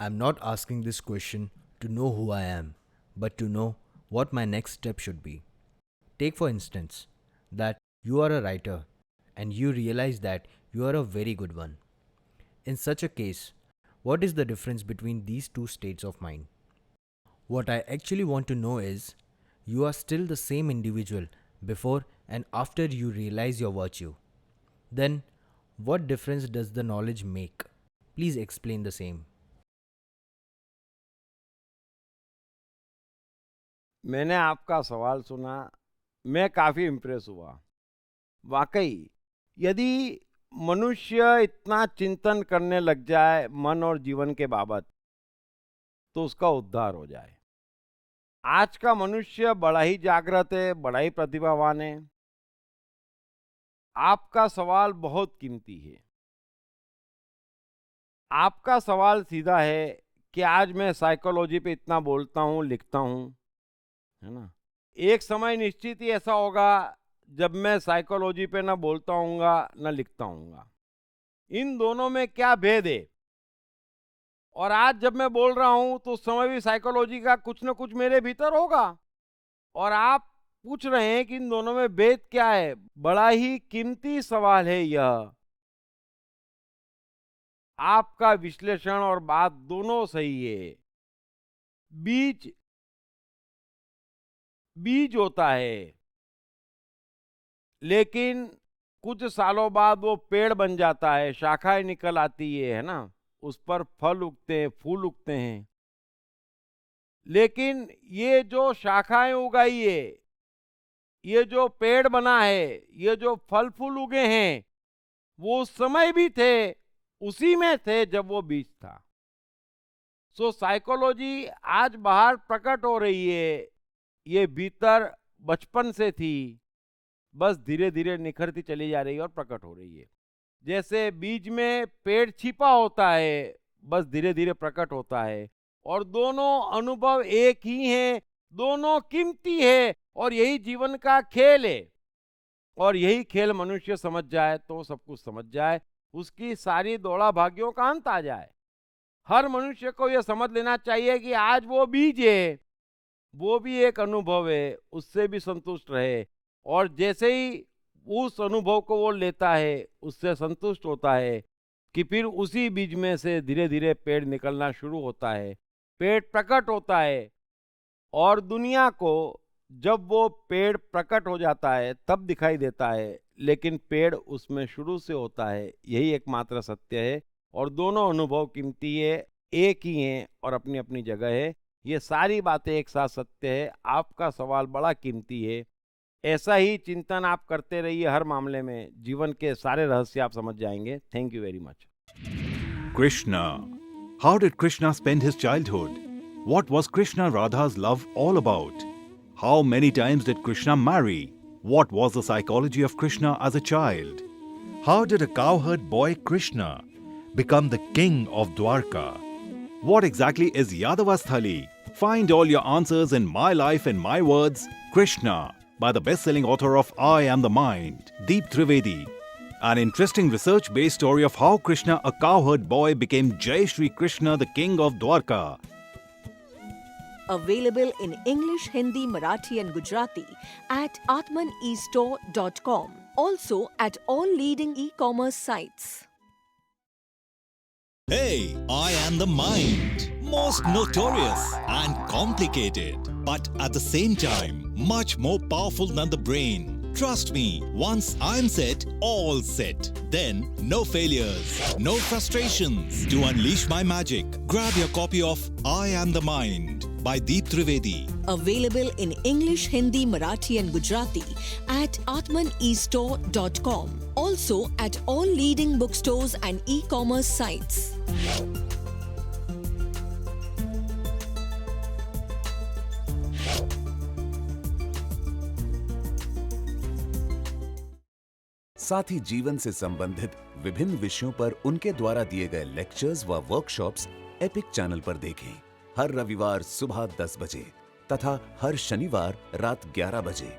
I'm not asking this question to know who I am, but to know what my next step should be. Take, for instance, that you are a writer and you realize that you are a very good one. In such a case, what is the difference between these two states of mind? What I actually want to know is you are still the same individual before and after you realize your virtue. Then, what difference does the knowledge make? Please explain the same. मैंने आपका सवाल सुना, मैं काफ़ी impress हुआ। वाकई यदि मनुष्य इतना चिंतन करने लग जाए मन और जीवन के बाबत, तो उसका उद्धार हो जाए। आज का मनुष्य बड़ा ही जागृत है, बड़ा ही प्रतिभावान है। आपका सवाल बहुत कीमती है। आपका सवाल सीधा है कि आज मैं साइकोलॉजी पे इतना बोलता हूँ, लिखता हूँ, है ना? एक समय निश्चित ही ऐसा होगा जब मैं साइकोलॉजी पे ना बोलता हूँगा ना लिखता हूँगा। इन दोनों में क्या भेद है? और आज जब मैं बोल रहा हूँ तो उस समय भी साइकोलॉजी का कुछ ना कुछ मेरे भीतर होगा। और आप पूछ रहे हैं कि इन दोनों में भेद क्या है? बड़ा ही कीमती सवाल है यह। आपका विश्लेषण और बात दोनों सही है। बीज बीज होता है, लेकिन कुछ सालों बाद वो पेड़ बन जाता है, शाखाएं निकल आती है ना? उस पर फल उगते हैं, फूल उगते हैं। लेकिन ये जो शाखाएं उगाई है, ये जो पेड़ बना है, ये जो फल फूल उगे हैं, वो उस समय भी थे, उसी में थे जब वो बीज था। सो साइकोलॉजी आज बाहर प्रकट हो रही है, ये भीतर बचपन से थी, बस धीरे धीरे निखरती चली जा रही है और प्रकट हो रही है। जैसे बीज में पेड़ छिपा होता है, बस धीरे धीरे प्रकट होता है। और दोनों अनुभव एक ही हैं, दोनों कीमती है, और यही जीवन का खेल है। और यही खेल मनुष्य समझ जाए तो सब कुछ समझ जाए, उसकी सारी दौड़ा भागियों का अंत आ जाए। हर मनुष्य को यह समझ लेना चाहिए कि आज वो बीज है, वो भी एक अनुभव है, उससे भी संतुष्ट रहे। और जैसे ही उस अनुभव को वो लेता है, उससे संतुष्ट होता है, कि फिर उसी बीज में से धीरे धीरे पेड़ निकलना शुरू होता है, पेड़ प्रकट होता है। और दुनिया को जब वो पेड़ प्रकट हो जाता है तब दिखाई देता है, लेकिन पेड़ उसमें शुरू से होता है, यही एकमात्र सत्य है। और दोनों अनुभव कीमती है, एक ही हैं और अपनी अपनी जगह है। ये सारी बातें एक साथ सत्य है। आपका सवाल बड़ा कीमती है। ऐसा ही चिंतन आप करते रहिए हर मामले में, जीवन के सारे रहस्य आप समझ जाएंगे। Thank you very much. Krishna. How did Krishna spend his childhood? What was Krishna Radha's love all about? How many times did Krishna marry? What was the psychology of Krishna as a child? How did a cowherd boy Krishna become the king of Dwarka? What exactly is Yadavasthali? Find all your answers in My Life in My Words, Krishna, by the best-selling author of I Am the Mind, Deep Trivedi. An interesting research-based story of how Krishna, a cowherd boy, became Jai Shri Krishna, the king of Dwarka. Available in English, Hindi, Marathi and Gujarati at atmanestore.com. Also at all leading e-commerce sites. Hey, I am the mind. Most notorious and complicated, but at the same time, much more powerful than the brain. Trust me, once I'm set, all set. Then, no failures, no frustrations. To unleash my magic, grab your copy of I Am the Mind by Deep Trivedi. Available in English, Hindi, Marathi and Gujarati at atmanestore.com. Also at all leading bookstores and e-commerce sites. साथ ही जीवन से संबंधित विभिन्न विषयों पर उनके द्वारा दिए गए लेक्चर्स व वर्कशॉप्स एपिक चैनल पर देखें। हर रविवार सुबह 10 बजे तथा हर शनिवार रात 11 बजे।